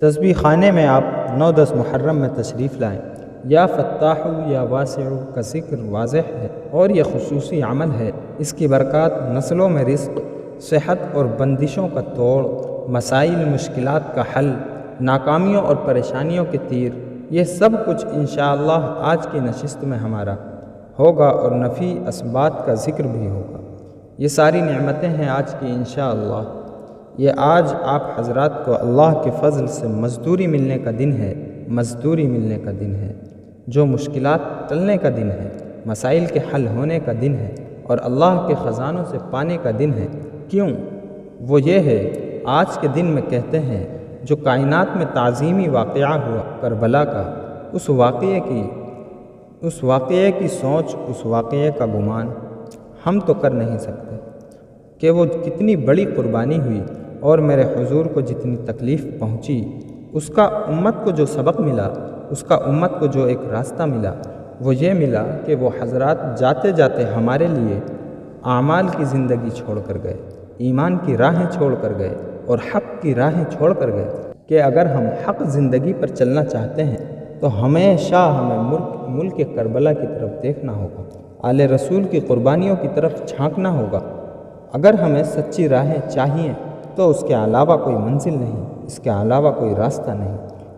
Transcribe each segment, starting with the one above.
تسبیح خانے میں آپ 9-10 محرم میں تشریف لائیں۔ یا فتاح یا واسع کا ذکر واضح ہے اور یہ خصوصی عمل ہے۔ اس کی برکات نسلوں میں رزق، صحت اور بندشوں کا توڑ، مسائل مشکلات کا حل، ناکامیوں اور پریشانیوں کے تیر، یہ سب کچھ انشاءاللہ آج کی نشست میں ہمارا ہوگا اور نفی اسبات کا ذکر بھی ہوگا۔ یہ ساری نعمتیں ہیں آج کی انشاءاللہ۔ یہ آج آپ حضرات کو اللہ کے فضل سے مزدوری ملنے کا دن ہے، مزدوری ملنے کا دن ہے، جو مشکلات ٹلنے کا دن ہے، مسائل کے حل ہونے کا دن ہے اور اللہ کے خزانوں سے پانے کا دن ہے۔ کیوں؟ وہ یہ ہے، آج کے دن میں کہتے ہیں جو کائنات میں تعظیمی واقعہ ہوا کربلا کا، اس واقعے کی سوچ، اس واقعے کا گمان ہم تو کر نہیں سکتے کہ وہ کتنی بڑی قربانی ہوئی اور میرے حضور کو جتنی تکلیف پہنچی، اس کا امت کو جو سبق ملا، اس کا امت کو جو ایک راستہ ملا، وہ یہ ملا کہ وہ حضرات جاتے جاتے ہمارے لیے اعمال کی زندگی چھوڑ کر گئے، ایمان کی راہیں چھوڑ کر گئے اور حق کی راہیں چھوڑ کر گئے کہ اگر ہم حق زندگی پر چلنا چاہتے ہیں تو ہمیشہ ہمیں ملک کربلا کی طرف دیکھنا ہوگا، آل رسول کی قربانیوں کی طرف جھانکنا ہوگا۔ اگر ہمیں سچی راہیں چاہیے تو اس کے علاوہ کوئی منزل نہیں، اس کے علاوہ کوئی راستہ نہیں۔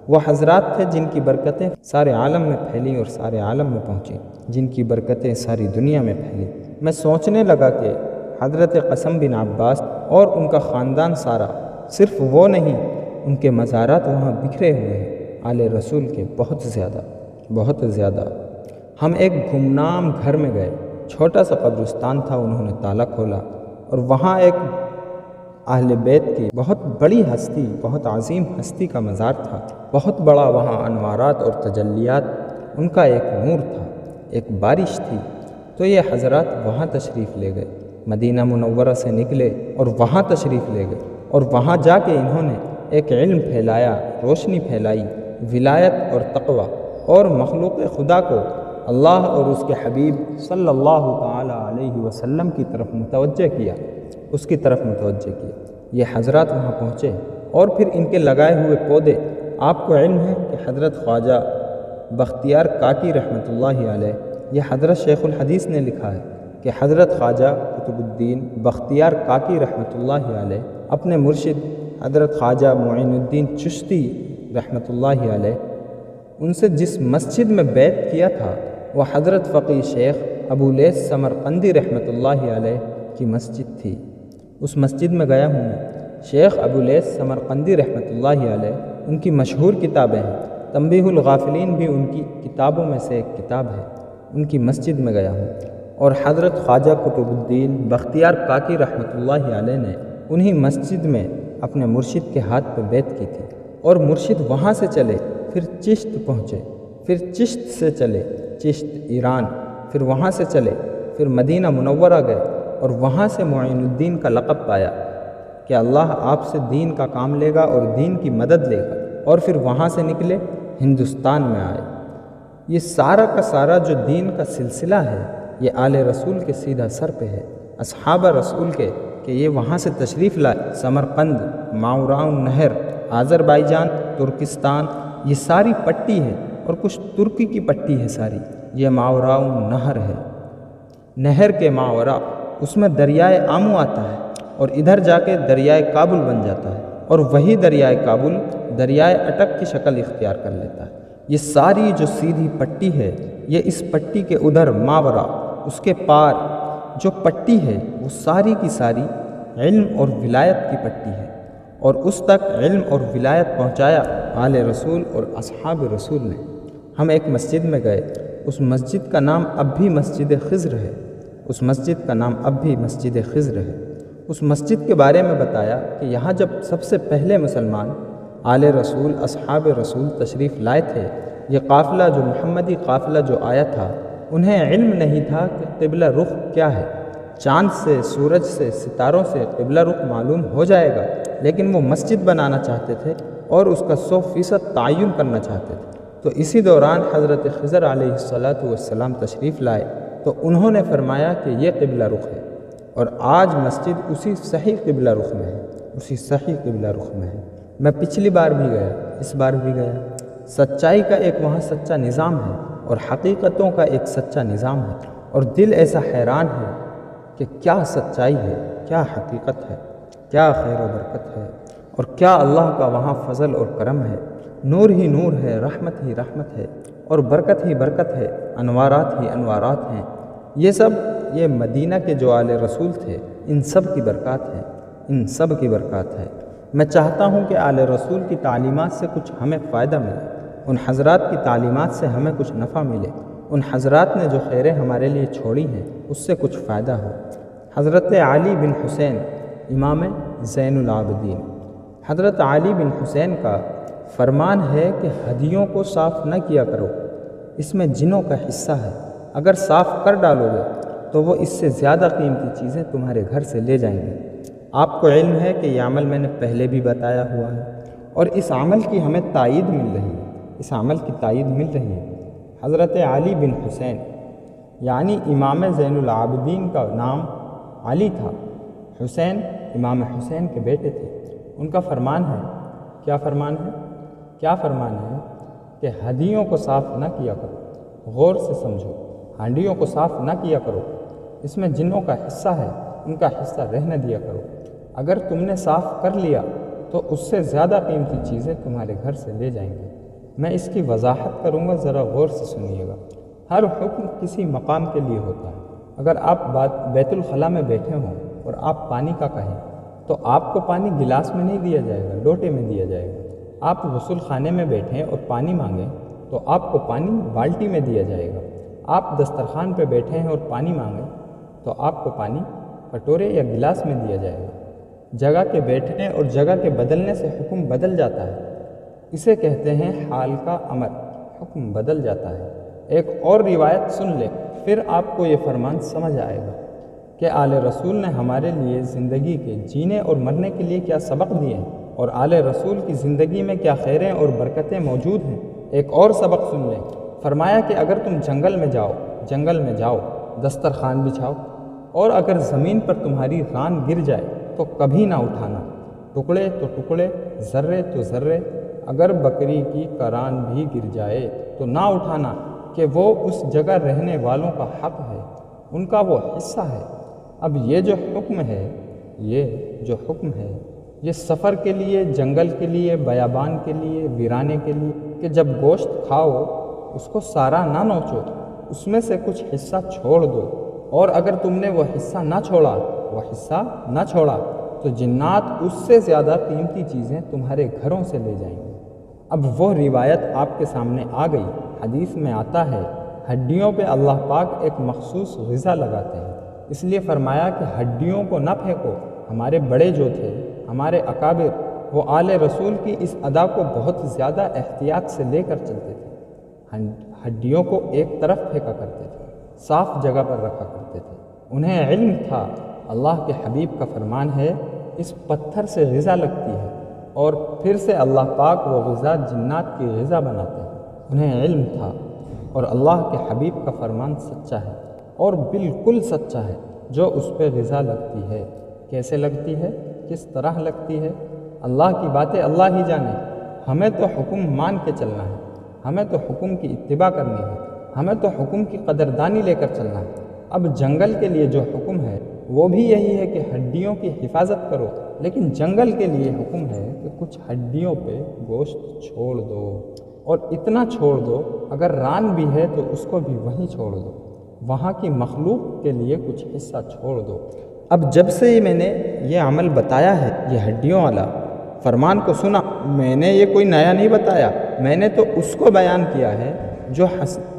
وہ حضرات تھے جن کی برکتیں سارے عالم میں پھیلیں اور سارے عالم میں پہنچیں، جن کی برکتیں ساری دنیا میں پھیلیں۔ میں سوچنے لگا کہ حضرت قاسم بن عباس اور ان کا خاندان سارا، صرف وہ نہیں، ان کے مزارات وہاں بکھرے ہوئے ہیں، آل رسول کے بہت زیادہ، بہت زیادہ۔ ہم ایک گمنام گھر میں گئے، چھوٹا سا قبرستان تھا، انہوں نے تالا کھولا اور وہاں ایک اہل بیت کی بہت بڑی ہستی، بہت عظیم ہستی کا مزار تھا، بہت بڑا، وہاں انوارات اور تجلیات، ان کا ایک نور تھا، ایک بارش تھی۔ تو یہ حضرات وہاں تشریف لے گئے، مدینہ منورہ سے نکلے اور وہاں تشریف لے گئے اور وہاں جا کے انہوں نے ایک علم پھیلایا، روشنی پھیلائی، ولایت اور تقوی اور مخلوق خدا کو اللہ اور اس کے حبیب صلی اللہ تعالی علیہ وسلم کی طرف متوجہ کیا، اس کی طرف متوجہ کیا۔ یہ حضرات وہاں پہنچے اور پھر ان کے لگائے ہوئے پودے، آپ کو علم ہے کہ حضرت خواجہ بختیار کاکی رحمۃ اللہ علیہ، یہ حضرت شیخ الحدیث نے لکھا ہے کہ حضرت خواجہ قطب الدین بختیار کاکی رحمۃ اللہ علیہ اپنے مرشد حضرت خواجہ معین الدین چشتی رحمۃ اللہ علیہ ان سے جس مسجد میں بیعت کیا تھا، وہ حضرت فقی شیخ ابو لیث سمرقندی رحمۃ اللہ علیہ کی مسجد تھی۔ اس مسجد میں گیا ہوں میں۔ شیخ ابو لیث سمرقندی رحمۃ اللہ علیہ، ان کی مشہور کتابیں ہیں، تنبیہ الغافلین بھی ان کی کتابوں میں سے ایک کتاب ہے، ان کی مسجد میں گیا ہوں۔ اور حضرت خواجہ قطب الدین بختیار کاکی رحمۃ اللہ علیہ نے انہی مسجد میں اپنے مرشد کے ہاتھ پہ بیعت کی تھی، اور مرشد وہاں سے چلے، پھر چشت پہنچے، پھر چشت سے چلے چشت ایران، پھر وہاں سے چلے، پھر مدینہ منورہ گئے اور وہاں سے معین الدین کا لقب پایا کہ اللہ آپ سے دین کا کام لے گا اور دین کی مدد لے گا، اور پھر وہاں سے نکلے، ہندوستان میں آئے۔ یہ سارا کا سارا جو دین کا سلسلہ ہے، یہ آل رسول کے سیدھا سر پہ ہے، اصحاب رسول کے، کہ یہ وہاں سے تشریف لائے، سمرقند، ماوراء نہر، آذربائیجان، ترکستان، یہ ساری پٹی ہے اور کچھ ترکی کی پٹی ہے ساری، یہ ماوراء نہر ہے، نہر کے ماوراء، اس میں دریائے آمو آتا ہے اور ادھر جا کے دریائے کابل بن جاتا ہے، اور وہی دریائے کابل دریائے اٹک کی شکل اختیار کر لیتا ہے۔ یہ ساری جو سیدھی پٹی ہے، یہ اس پٹی کے ادھر ماوراء، اس کے پار جو پٹی ہے، وہ ساری کی ساری علم اور ولایت کی پٹی ہے، اور اس تک علم اور ولایت پہنچایا آل رسول اور اصحاب رسول نے۔ ہم ایک مسجد میں گئے، اس مسجد کا نام اب بھی مسجد خضر ہے، اس مسجد کا نام اب بھی مسجد خضر ہے۔ اس مسجد کے بارے میں بتایا کہ یہاں جب سب سے پہلے مسلمان آل رسول، اصحاب رسول تشریف لائے تھے، یہ قافلہ جو محمدی قافلہ جو آیا تھا، انہیں علم نہیں تھا کہ قبلہ رخ کیا ہے۔ چاند سے، سورج سے، ستاروں سے قبلہ رخ معلوم ہو جائے گا، لیکن وہ مسجد بنانا چاہتے تھے اور اس کا 100% تعین کرنا چاہتے تھے۔ تو اسی دوران حضرت خضر علیہ السلام تشریف لائے تو انہوں نے فرمایا کہ یہ قبلہ رخ ہے، اور آج مسجد اسی صحیح قبلہ رخ میں ہے، اسی صحیح قبلہ رخ میں ہے۔ میں پچھلی بار بھی گیا، اس بار بھی گیا۔ سچائی کا ایک وہاں سچا نظام ہے اور حقیقتوں کا ایک سچا نظام ہے، اور دل ایسا حیران ہے کہ کیا سچائی ہے، کیا حقیقت ہے، کیا خیر و برکت ہے، اور کیا اللہ کا وہاں فضل اور کرم ہے۔ نور ہی نور ہے، رحمت ہی رحمت ہے، اور برکت ہی برکت ہے، انوارات ہی انوارات ہیں۔ یہ مدینہ کے جو آل رسول تھے، ان سب کی برکات ہیں، ان سب کی برکات ہے۔ میں چاہتا ہوں کہ آل رسول کی تعلیمات سے کچھ ہمیں فائدہ ملے، ان حضرات کی تعلیمات سے ہمیں کچھ نفع ملے، ان حضرات نے جو خیریں ہمارے لیے چھوڑی ہیں اس سے کچھ فائدہ ہو۔ حضرت علی بن حسین امام زین العابدین، حضرت علی بن حسین کا فرمان ہے کہ ہدیوں کو صاف نہ کیا کرو، اس میں جنوں کا حصہ ہے، اگر صاف کر ڈالو گے تو وہ اس سے زیادہ قیمتی چیزیں تمہارے گھر سے لے جائیں گے۔ آپ کو علم ہے کہ یہ عمل میں نے پہلے بھی بتایا ہوا ہے، اور اس عمل کی ہمیں تائید مل رہی ہے، اس عمل کی تائید مل رہی ہے۔ حضرت علی بن حسین یعنی امام زین العابدین کا نام علی تھا، حسین امام حسین کے بیٹے تھے۔ ان کا فرمان ہے، کیا فرمان ہے؟ کیا فرمان ہے کہ ہدیوں کو صاف نہ کیا کرو۔ غور سے سمجھو، ہانڈیوں کو صاف نہ کیا کرو، اس میں جنوں کا حصہ ہے، ان کا حصہ رہنے دیا کرو۔ اگر تم نے صاف کر لیا تو اس سے زیادہ قیمتی چیزیں تمہارے گھر سے لے جائیں گے۔ میں اس کی وضاحت کروں گا، ذرا غور سے سنیے گا۔ ہر حکم کسی مقام کے لیے ہوتا ہے۔ اگر آپ بیت الخلاء میں بیٹھے ہوں اور آپ پانی کا کہیں تو آپ کو پانی گلاس میں نہیں دیا جائے گا، لوٹے میں دیا جائے گا۔ آپ غسل خانے میں بیٹھیں اور پانی مانگیں تو آپ کو پانی بالٹی میں دیا جائے گا۔ آپ دسترخوان پہ بیٹھے ہیں اور پانی مانگیں تو آپ کو پانی کٹورے یا گلاس میں دیا جائے گا۔ جگہ کے بیٹھنے اور جگہ کے بدلنے سے حکم بدل جاتا ہے، اسے کہتے ہیں حال کا امر، حکم بدل جاتا ہے۔ ایک اور روایت سن لیں، پھر آپ کو یہ فرمان سمجھ آئے گا کہ آل رسول نے ہمارے لیے زندگی کے جینے اور مرنے کے لیے کیا سبق دیے ہیں، اور آل رسول کی زندگی میں کیا خیریں اور برکتیں موجود ہیں۔ ایک اور سبق سن لیں، فرمایا کہ اگر تم جنگل میں جاؤ، دسترخوان بچھاؤ، اور اگر زمین پر تمہاری ران گر جائے تو کبھی نہ اٹھانا، ٹکڑے تو ٹکڑے، ذرے تو ذرے، اگر بکری کی کران بھی گر جائے تو نہ اٹھانا، کہ وہ اس جگہ رہنے والوں کا حق ہے، ان کا وہ حصہ ہے۔ اب یہ جو حکم ہے یہ سفر کے لیے، جنگل کے لیے، بیابان کے لیے، ویرانے کے لیے، کہ جب گوشت کھاؤ اس کو سارا نہ نوچو، اس میں سے کچھ حصہ چھوڑ دو، اور اگر تم نے وہ حصہ نہ چھوڑا تو جنات اس سے زیادہ قیمتی چیزیں تمہارے گھروں سے لے جائیں گے۔ اب وہ روایت آپ کے سامنے آ گئی۔ حدیث میں آتا ہے ہڈیوں پہ اللہ پاک ایک مخصوص غذا لگاتے ہیں، اس لیے فرمایا کہ ہڈیوں کو نہ پھینکو۔ ہمارے بڑے جو تھے، ہمارے اکابر، وہ آل رسول کی اس ادا کو بہت زیادہ احتیاط سے لے کر چلتے تھے۔ ہڈیوں کو ایک طرف پھینکا کرتے تھے، صاف جگہ پر رکھا کرتے تھے۔ انہیں علم تھا، اللہ کے حبیب کا فرمان ہے اس پتھر سے غذا لگتی ہے اور پھر سے اللہ پاک وہ غذا جنات کی غذا بناتے ہیں۔ انہیں علم تھا، اور اللہ کے حبیب کا فرمان سچا ہے اور بالکل سچا ہے۔ جو اس پہ غذا لگتی ہے، کیسے لگتی ہے، کس طرح لگتی ہے، اللہ کی باتیں اللہ ہی جانے۔ ہمیں تو حکم مان کے چلنا ہے، ہمیں تو حکم کی اتباع کرنی ہے، ہمیں تو حکم کی قدردانی لے کر چلنا ہے۔ اب جنگل کے لیے جو حکم ہے وہ بھی یہی ہے کہ ہڈیوں کی حفاظت کرو، لیکن جنگل کے لیے حکم ہے کہ کچھ ہڈیوں پہ گوشت چھوڑ دو، اور اتنا چھوڑ دو، اگر ران بھی ہے تو اس کو بھی وہیں چھوڑ دو، وہاں کی مخلوق کے لیے کچھ حصہ چھوڑ دو۔ اب جب سے میں نے یہ عمل بتایا ہے، یہ ہڈیوں والا فرمان کو سنا، میں نے یہ کوئی نیا نہیں بتایا، میں نے تو اس کو بیان کیا ہے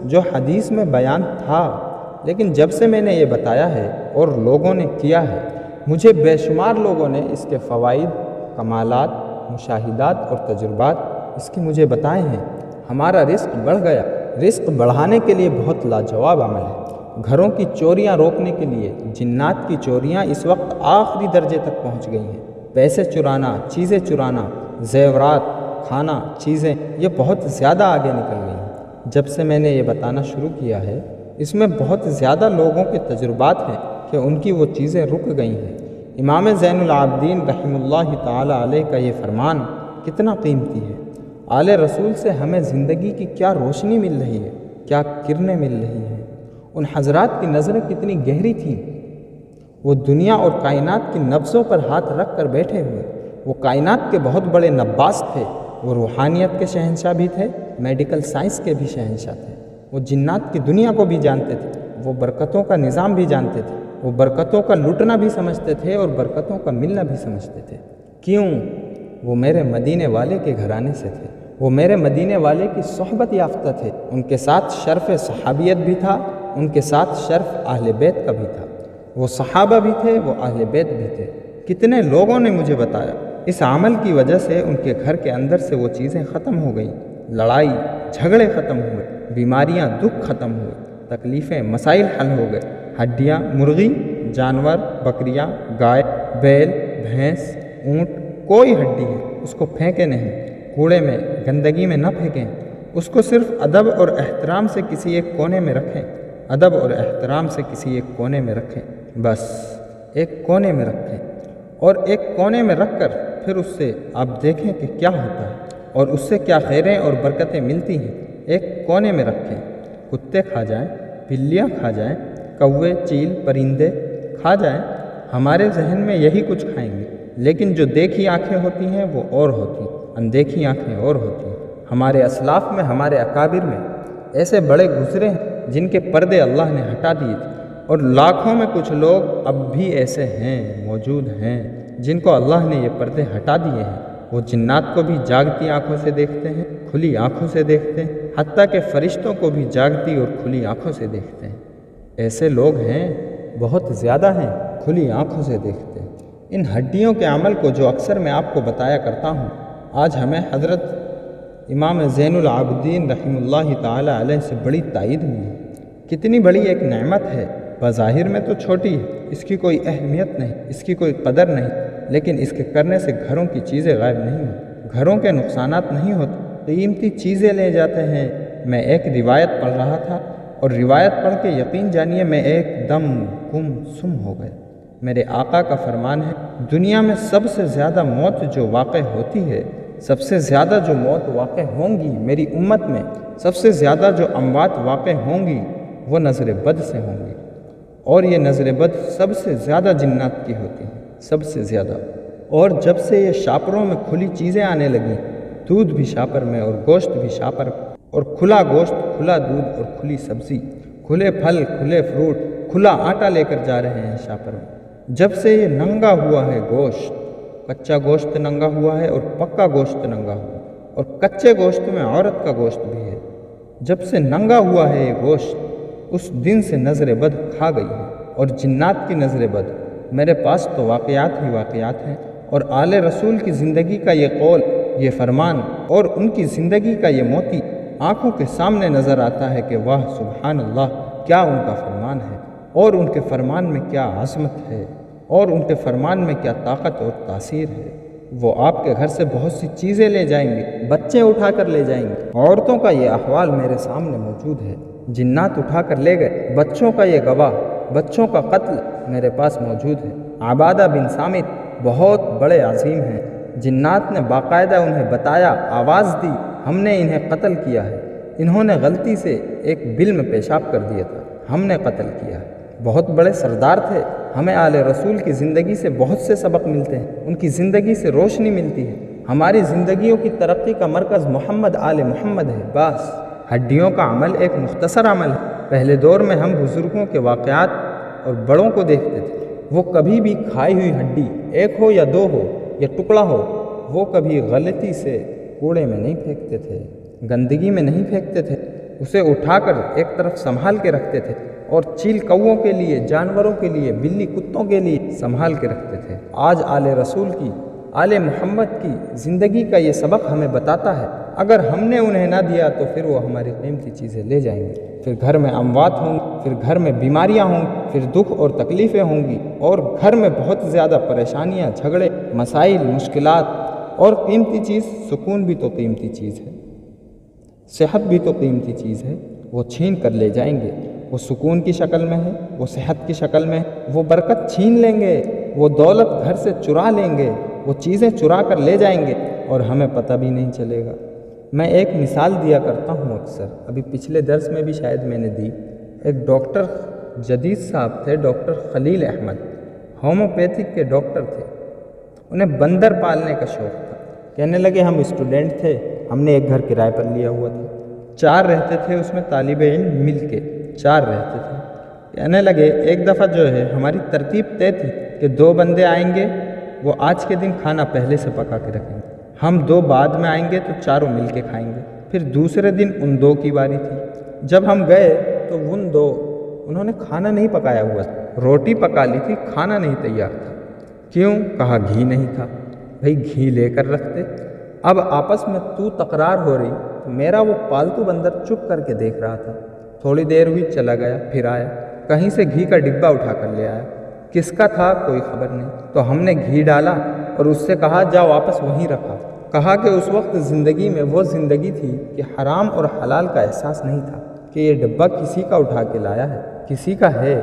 جو حدیث میں بیان تھا، لیکن جب سے میں نے یہ بتایا ہے اور لوگوں نے کیا ہے، مجھے بے شمار لوگوں نے اس کے فوائد، کمالات، مشاہدات اور تجربات اس کے مجھے بتائے ہیں۔ ہمارا رزق بڑھ گیا۔ رزق بڑھانے کے لیے بہت لاجواب عمل ہے۔ گھروں کی چوریاں روکنے کے لیے جنات کی چوریاں اس وقت آخری درجے تک پہنچ گئی ہیں۔ پیسے چرانا، چیزیں چرانا، زیورات، کھانا، چیزیں، یہ بہت زیادہ آگے نکل گئی ہیں۔ جب سے میں نے یہ بتانا شروع کیا ہے، اس میں بہت زیادہ لوگوں کے تجربات ہیں کہ ان کی وہ چیزیں رک گئی ہیں۔ امام زین العابدین رحمہ اللہ تعالی علیہ کا یہ فرمان کتنا قیمتی ہے۔ آل رسول سے ہمیں زندگی کی کیا روشنی مل رہی ہے، کیا کرنیں مل رہی ہیں۔ ان حضرات کی نظریں کتنی گہری تھیں۔ وہ دنیا اور کائنات کی نبضوں پر ہاتھ رکھ کر بیٹھے ہوئے۔ وہ کائنات کے بہت بڑے نباس تھے۔ وہ روحانیت کے شہنشاہ بھی تھے، میڈیکل سائنس کے بھی شہنشاہ تھے۔ وہ جنات کی دنیا کو بھی جانتے تھے، وہ برکتوں کا نظام بھی جانتے تھے، وہ برکتوں کا لوٹنا بھی سمجھتے تھے اور برکتوں کا ملنا بھی سمجھتے تھے۔ کیوں؟ وہ میرے مدینے والے کے گھرانے سے تھے، وہ میرے مدینے والے کی صحبت یافتہ تھے۔ ان کے ساتھ شرف صحابیت بھی تھا، ان کے ساتھ شرف اہل بیت کا بھی تھا۔ وہ صحابہ بھی تھے، وہ اہل بیت بھی تھے۔ کتنے لوگوں نے مجھے بتایا اس عمل کی وجہ سے ان کے گھر کے اندر سے وہ چیزیں ختم ہو گئیں، لڑائی جھگڑے ختم ہوئے، بیماریاں دکھ ختم ہوئے، تکلیفیں مسائل حل ہو گئے۔ ہڈیاں، مرغی، جانور، بکریاں، گائے، بیل، بھینس، اونٹ، کوئی ہڈی ہے اس کو پھینکے نہیں، کوڑے میں گندگی میں نہ پھینکیں، اس کو صرف ادب اور احترام سے کسی ایک کونے میں رکھیں، ادب اور احترام سے کسی ایک کونے میں رکھیں، بس ایک کونے میں رکھیں، اور ایک کونے میں رکھ کر پھر اس سے آپ دیکھیں کہ کیا ہوتا ہے اور اس سے کیا خیریں اور برکتیں ملتی ہیں۔ ایک کونے میں رکھیں، کتے کھا جائیں، بلیاں کھا جائیں، کوے، چیل، پرندے کھا جائیں، ہمارے ذہن میں یہی کچھ کھائیں گے، لیکن جو دیکھی آنکھیں ہوتی ہیں وہ اور ہوتی ہیں، اندیکھی آنکھیں اور ہوتی ہیں۔ ہمارے اسلاف میں، ہمارے اکابر میں ایسے بڑے گزرے ہیں جن کے پردے اللہ نے ہٹا دیے تھے، اور لاکھوں میں کچھ لوگ اب بھی ایسے ہیں، موجود ہیں، جن کو اللہ نے یہ پردے ہٹا دیے ہیں۔ وہ جنات کو بھی جاگتی آنکھوں سے دیکھتے ہیں، کھلی آنکھوں سے دیکھتے ہیں، حتیٰ کہ فرشتوں کو بھی جاگتی اور کھلی آنکھوں سے دیکھتے ہیں۔ ایسے لوگ ہیں، بہت زیادہ ہیں، کھلی آنکھوں سے دیکھتے ہیں۔ ان ہڈیوں کے عمل کو جو اکثر میں آپ کو بتایا کرتا ہوں، آج ہمیں حضرت امام زین العابدین رحمہ اللہ تعالی علیہ سے بڑی تائید ہوئی ہے۔ کتنی بڑی ایک نعمت ہے، بظاہر میں تو چھوٹی ہے، اس کی کوئی اہمیت نہیں، اس کی کوئی قدر نہیں، لیکن اس کے کرنے سے گھروں کی چیزیں غائب نہیں ہوتی، گھروں کے نقصانات نہیں ہوتے، قیمتی چیزیں لے جاتے ہیں۔ میں ایک روایت پڑھ رہا تھا اور روایت پڑھ کے یقین جانیے میں ایک دم گم سم ہو گیا۔ میرے آقا کا فرمان ہے، دنیا میں سب سے زیادہ موت جو واقع ہوتی ہے، سب سے زیادہ جو موت واقع ہوں گی میری امت میں، سب سے زیادہ جو اموات واقع ہوں گی وہ نظر بد سے ہوں گی، اور یہ نظر بد سب سے زیادہ جنات کی ہوتی ہے، سب سے زیادہ۔ اور جب سے یہ شاپروں میں کھلی چیزیں آنے لگیں، دودھ بھی شاپر میں اور گوشت بھی شاپر میں، اور کھلا گوشت، کھلا دودھ اور کھلی سبزی، کھلے پھل، کھلے فروٹ، کھلا آٹا لے کر جا رہے ہیں شاپر میں۔ جب سے یہ ننگا ہوا ہے گوشت، کچا گوشت ننگا ہوا ہے اور پکا گوشت ننگا ہوا ہے، اور کچے گوشت میں عورت کا گوشت بھی ہے۔ جب سے ننگا ہوا ہے یہ گوشت، اس دن سے نظر بد کھا گئی ہے، اور جنات کی نظر بد۔ میرے پاس تو واقعات ہی واقعات ہیں، اور آل رسول کی زندگی کا یہ قول، یہ فرمان، اور ان کی زندگی کا یہ موتی آنکھوں کے سامنے نظر آتا ہے کہ واہ سبحان اللہ، کیا ان کا فرمان ہے، اور ان کے فرمان میں کیا عظمت ہے، اور ان کے فرمان میں کیا طاقت اور تاثیر ہے۔ وہ آپ کے گھر سے بہت سی چیزیں لے جائیں گے، بچے اٹھا کر لے جائیں گے۔ عورتوں کا یہ احوال میرے سامنے موجود ہے، جنات اٹھا کر لے گئے۔ بچوں کا یہ گواہ، بچوں کا قتل میرے پاس موجود ہے۔ عبادہ بن صامت بہت بڑے عظیم ہیں، جنات نے باقاعدہ انہیں بتایا، آواز دی، ہم نے انہیں قتل کیا ہے، انہوں نے غلطی سے ایک بل میں پیشاب کر دیا تھا، ہم نے قتل کیا ہے۔ بہت بڑے سردار تھے۔ ہمیں آل رسول کی زندگی سے بہت سے سبق ملتے ہیں، ان کی زندگی سے روشنی ملتی ہے۔ ہماری زندگیوں کی ترقی کا مرکز محمد آل محمد ہے۔ بس ہڈیوں کا عمل ایک مختصر عمل ہے۔ پہلے دور میں ہم بزرگوں کے واقعات اور بڑوں کو دیکھتے تھے، وہ کبھی بھی کھائی ہوئی ہڈی ایک ہو یا دو ہو یا ٹکڑا ہو، وہ کبھی غلطی سے کوڑے میں نہیں پھینکتے تھے، گندگی میں نہیں پھینکتے تھے، اسے اٹھا کر ایک طرف سنبھال کے رکھتے تھے، اور چیل کووں کے لیے، جانوروں کے لیے، بلی کتوں کے لیے سنبھال کے رکھتے تھے۔ آج آل رسول کی، آل محمد کی زندگی کا یہ سبق ہمیں بتاتا ہے، اگر ہم نے انہیں نہ دیا تو پھر وہ ہماری قیمتی چیزیں لے جائیں گے، پھر گھر میں اموات ہوں گی، پھر گھر میں بیماریاں ہوں گی، پھر دکھ اور تکلیفیں ہوں گی، اور گھر میں بہت زیادہ پریشانیاں، جھگڑے، مسائل، مشکلات، اور قیمتی چیز سکون بھی تو قیمتی چیز ہے، صحت بھی تو قیمتی چیز ہے، وہ چھین کر لے جائیں گے۔ وہ سکون کی شکل میں ہے، وہ صحت کی شکل میں ہے، وہ برکت چھین لیں گے، وہ دولت گھر سے چرا لیں گے، وہ چیزیں چرا کر لے جائیں گے، اور ہمیں پتہ بھی نہیں چلے گا۔ میں ایک مثال دیا کرتا ہوں اکثر، ابھی پچھلے درس میں بھی شاید میں نے دی۔ ایک ڈاکٹر جدید صاحب تھے، ڈاکٹر خلیل احمد، ہومیوپیتھک کے ڈاکٹر تھے۔ انہیں بندر پالنے کا شوق تھا۔ کہنے لگے ہم اسٹوڈنٹ تھے، ہم نے ایک گھر کرائے پر لیا ہوا تھا، 4 رہتے تھے اس میں طالب علم مل کے 4 رہتے تھے۔ کہنے لگے ایک دفعہ جو ہے ہماری ترتیب طے تھی کہ 2 بندے آئیں گے، وہ آج کے دن کھانا پہلے سے پکا کے رکھیں گے، ہم 2 بعد میں آئیں گے تو چاروں مل کے کھائیں گے۔ پھر دوسرے دن ان 2 کی باری تھی۔ جب ہم گئے تو ان 2 انہوں نے کھانا نہیں پکایا ہوا تھا، روٹی پکا لی تھی، کھانا نہیں تیار تھا۔ کیوں؟ کہا گھی نہیں تھا۔ بھائی گھی لے کر رکھتے۔ اب آپس میں تو تکرار ہو رہی، میرا وہ پالتو بندر چپ کر کے دیکھ رہا تھا۔ تھوڑی دیر ہوئی، چلا گیا، پھر آیا، کہیں سے گھی کا ڈبہ اٹھا کر لے آیا۔ کس کا تھا کوئی خبر نہیں۔ تو ہم نے گھی ڈالا اور اس سے کہا جا واپس وہیں رکھا۔ کہا کہ اس وقت زندگی میں وہ زندگی تھی کہ حرام اور حلال کا احساس نہیں تھا کہ یہ ڈبہ کسی کا اٹھا کے لایا ہے، کسی کا ہے،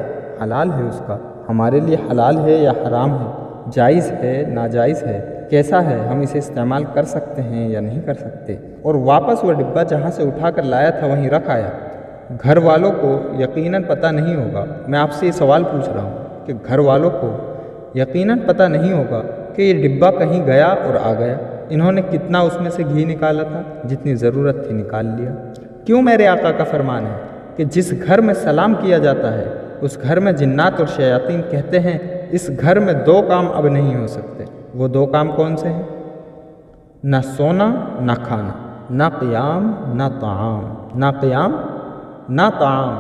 حلال ہے اس کا، ہمارے لیے حلال ہے یا حرام ہے، جائز ہے ناجائز ہے، کیسا ہے، ہم اسے استعمال کر سکتے ہیں یا نہیں کر سکتے۔ اور واپس وہ ڈبہ جہاں سے اٹھا کر لایا تھا وہیں رکھ آیا۔ گھر والوں کو یقیناً پتہ نہیں ہوگا، میں آپ سے یہ سوال پوچھ رہا ہوں کہ گھر والوں کو یقیناً پتہ نہیں ہوگا کہ یہ ڈبہ کہیں گیا اور آ گیا، انہوں نے کتنا اس میں سے گھی نکالا تھا، جتنی ضرورت تھی نکال لیا۔ کیوں میرے آقا کا فرمان ہے کہ جس گھر میں سلام کیا جاتا ہے اس گھر میں جنات اور شیاطین کہتے ہیں اس گھر میں 2 کام اب نہیں ہو سکتے۔ وہ 2 کام کون سے ہیں؟ نہ سونا نہ کھانا، نہ قیام نہ طعام، نہ قیام نہ طعام۔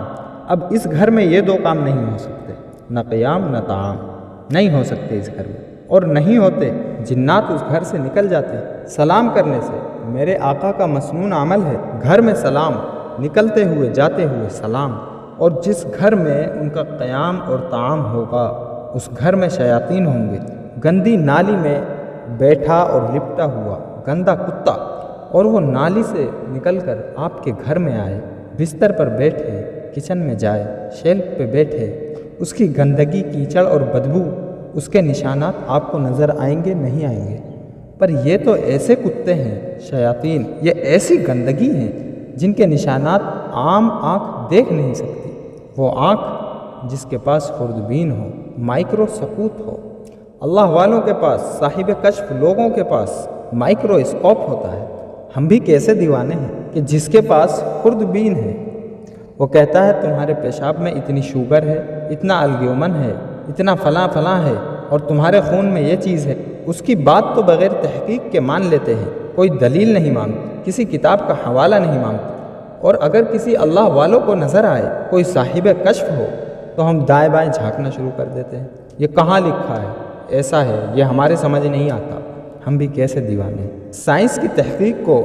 اب اس گھر میں یہ 2 کام نہیں ہو سکتے، نہ قیام نہ طعام، نہیں ہو سکتے اس گھر میں، اور نہیں ہوتے جنات اس گھر سے نکل جاتے سلام کرنے سے۔ میرے آقا کا مسنون عمل ہے گھر میں سلام، نکلتے ہوئے جاتے ہوئے سلام۔ اور جس گھر میں ان کا قیام اور طعام ہوگا اس گھر میں شیاطین ہوں گے۔ گندی نالی میں بیٹھا اور لپٹا ہوا گندا کتا، اور وہ نالی سے نکل کر آپ کے گھر میں آئے، بستر پر بیٹھے، کچن میں جائے، شیلف پہ بیٹھے، اس کی گندگی، کیچڑ اور بدبو، اس کے نشانات آپ کو نظر آئیں گے نہیں آئیں گے؟ پر یہ تو ایسے کتے ہیں شیاطین، یہ ایسی گندگی ہیں جن کے نشانات عام آنکھ دیکھ نہیں سکتی۔ وہ آنکھ جس کے پاس خوردبین ہو، مائکرو سکوت ہو۔ اللہ والوں کے پاس، صاحب کشف لوگوں کے پاس مائکرو اسکوپ ہوتا ہے۔ ہم بھی کیسے دیوانے ہیں کہ جس کے پاس خوردبین ہے وہ کہتا ہے تمہارے پیشاب میں اتنی شوگر ہے، اتنا الگیومن ہے، اتنا فلاں فلاں ہے، اور تمہارے خون میں یہ چیز ہے۔ اس کی بات تو بغیر تحقیق کے مان لیتے ہیں، کوئی دلیل نہیں مانگتے، کسی کتاب کا حوالہ نہیں مانگتے۔ اور اگر کسی اللہ والوں کو نظر آئے، کوئی صاحب کشف ہو، تو ہم دائیں بائیں جھانکنا شروع کر دیتے ہیں، یہ کہاں لکھا ہے، ایسا ہے، یہ ہمارے سمجھ نہیں آتا۔ ہم بھی کیسے دیوانے ہیں۔ سائنس کی تحقیق کو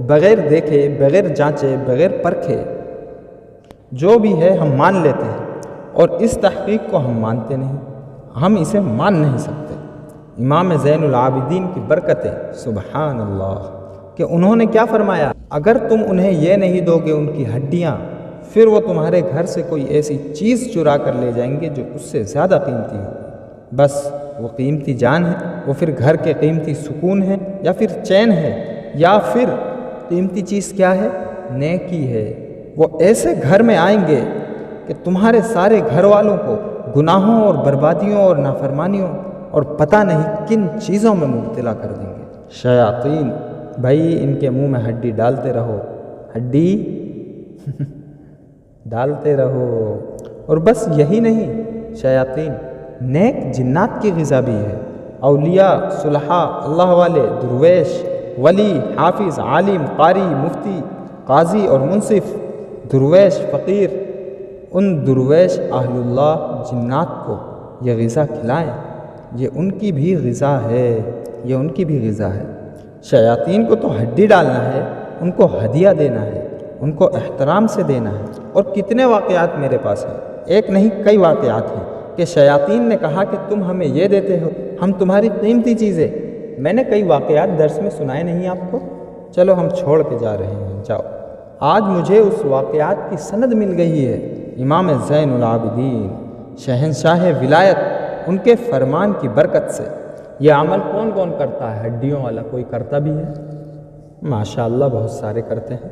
بغیر دیکھے، بغیر جانچے، بغیر پرکھے جو بھی ہے ہم مان لیتے ہیں، اور اس تحقیق کو ہم مانتے نہیں، ہم اسے مان نہیں سکتے۔ امام زین العابدین کی برکتیں، سبحان اللہ، کہ انہوں نے کیا فرمایا، اگر تم انہیں یہ نہیں دو گے ان کی ہڈیاں، پھر وہ تمہارے گھر سے کوئی ایسی چیز چرا کر لے جائیں گے جو اس سے زیادہ قیمتی ہو۔ بس وہ قیمتی جان ہے، وہ پھر گھر کے قیمتی سکون ہے، یا پھر چین ہے، یا پھر قیمتی چیز کیا ہے، نیکی ہے۔ وہ ایسے گھر میں آئیں گے کہ تمہارے سارے گھر والوں کو گناہوں اور بربادیوں اور نافرمانیوں اور پتہ نہیں کن چیزوں میں مبتلا کر دیں گے۔ شیاطین، بھائی ان کے منہ میں ہڈی ڈالتے رہو، ہڈی ڈالتے رہو۔ اور بس یہی نہیں، شیاطین نیک جنات کی غذا بھی ہے۔ اولیاء، صلحاء، اللہ والے، درویش، ولی، حافظ، عالم، قاری، مفتی، قاضی اور منصف، درویش، فقیر، ان درویش اہل اللہ جنات کو یہ غذا کھلائیں، یہ ان کی بھی غذا ہے، یہ ان کی بھی غذا ہے۔ شیاطین کو تو ہڈی ڈالنا ہے، ان کو ہدیہ دینا ہے، ان کو احترام سے دینا ہے۔ اور کتنے واقعات میرے پاس ہیں، ایک نہیں کئی واقعات ہیں کہ شیاطین نے کہا کہ تم ہمیں یہ دیتے ہو، ہم تمہاری قیمتی چیزیں۔ میں نے کئی واقعات درس میں سنائے نہیں آپ کو، چلو ہم چھوڑ کے جا رہے ہیں، جاؤ۔ آج مجھے اس واقعات کی سند مل گئی ہے، امام زین العابدین، شہنشاہ ولایت، ان کے فرمان کی برکت سے۔ یہ عمل کون کون کرتا ہے؟ ہڈیوں والا کوئی کرتا بھی ہے؟ ماشاءاللہ بہت سارے کرتے ہیں۔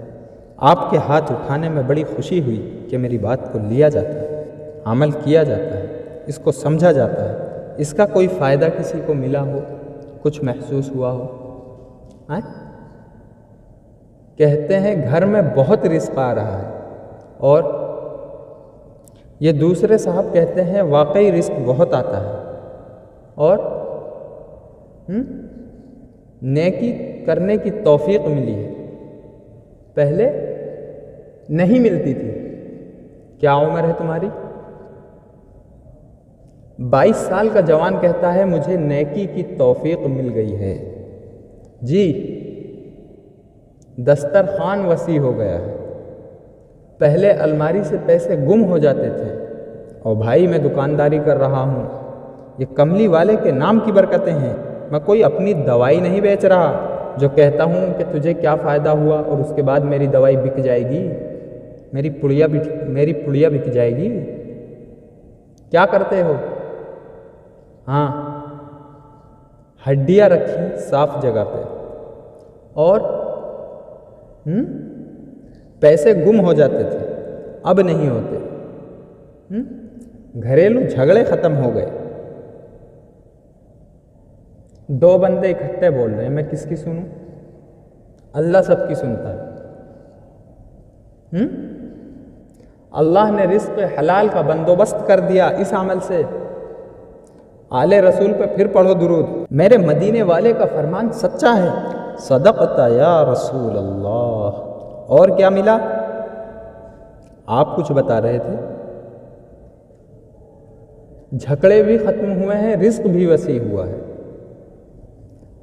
آپ کے ہاتھ اٹھانے میں بڑی خوشی ہوئی کہ میری بات کو لیا جاتا ہے، عمل کیا جاتا ہے، اس کو سمجھا جاتا ہے، اس کا کوئی فائدہ کسی کو ملا ہو، کچھ محسوس ہوا ہو۔ کہتے ہیں گھر میں بہت رزق آ رہا ہے، اور یہ دوسرے صاحب کہتے ہیں واقعی رزق بہت آتا ہے، اور نیکی کرنے کی توفیق ملی ہے، پہلے نہیں ملتی تھی۔ کیا عمر ہے تمہاری؟ 22 سال کا جوان کہتا ہے مجھے نیکی کی توفیق مل گئی ہے جی، دسترخوان وسیع ہو گیا ہے۔ پہلے الماری سے پیسے گم ہو جاتے تھے، اور بھائی میں دکانداری کر رہا ہوں، یہ کملی والے کے نام کی برکتیں ہیں۔ میں کوئی اپنی دوائی نہیں بیچ رہا جو کہتا ہوں کہ تجھے کیا فائدہ ہوا اور اس کے بعد میری دوائی بک جائے گی، میری پڑیا بک جائے گی۔ کیا کرتے ہو؟ ہاں، ہڈیاں رکھی صاف جگہ پہ، اور پیسے گم ہو جاتے تھے، اب نہیں ہوتے۔ گھریلو جھگڑے ختم ہو گئے۔ دو بندے اکٹھے بول رہے ہیں، میں کس کی سنوں؟ اللہ سب کی سنتا ہے۔ اللہ نے رزق حلال کا بندوبست کر دیا اس عمل سے۔ آل رسول پہ پھر پڑھو درود۔ میرے مدینے والے کا فرمان سچا ہے، صدقت یا رسول اللہ۔ اور کیا ملا؟ آپ کچھ بتا رہے تھے۔ جھگڑے بھی ختم ہوئے ہیں، رزق بھی وسیع ہوا ہے۔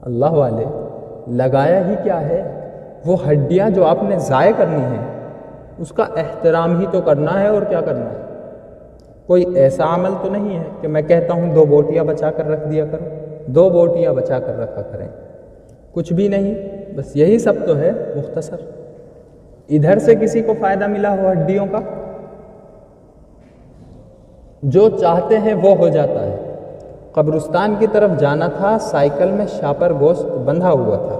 اللہ والے، لگایا ہی کیا ہے؟ وہ ہڈیاں جو آپ نے ضائع کرنی ہیں اس کا احترام ہی تو کرنا ہے، اور کیا کرنا ہے؟ کوئی ایسا عمل تو نہیں ہے کہ میں کہتا ہوں 2 بوٹیاں بچا کر رکھ دیا کرو، 2 بوٹیاں بچا کر رکھا کریں، کچھ بھی نہیں، بس یہی سب تو ہے مختصر۔ ادھر سے کسی کو فائدہ ملا ہو ہڈیوں کا؟ جو چاہتے ہیں وہ ہو جاتا ہے۔ قبرستان کی طرف جانا تھا، سائیکل میں شاپر گوشت بندھا ہوا تھا،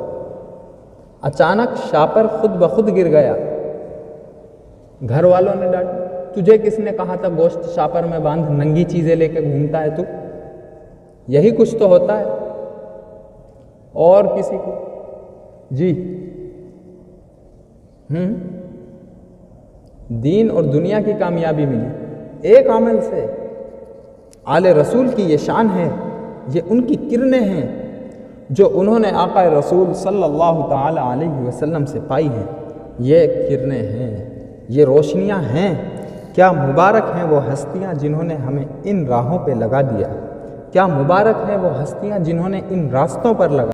اچانک شاپر خود بخود گر گیا۔ گھر والوں نے ڈانٹا، تجھے کس نے کہا تھا گوشت شاپر میں باندھ، ننگی چیزیں لے کے گھومتا ہے تو؟ یہی کچھ تو ہوتا ہے۔ اور کسی کو جی دین اور دنیا کی کامیابی ملی ایک عمل سے۔ آل رسول کی یہ شان ہے، یہ ان کی کرنیں ہیں جو انہوں نے آقا رسول صلی اللہ تعالی علیہ وسلم سے پائی ہیں۔ یہ کرنیں ہیں، یہ روشنیاں ہیں۔ کیا مبارک ہیں وہ ہستیاں جنہوں نے ہمیں ان راہوں پہ لگا دیا، کیا مبارک ہیں وہ ہستیاں جنہوں نے ان راستوں پر لگا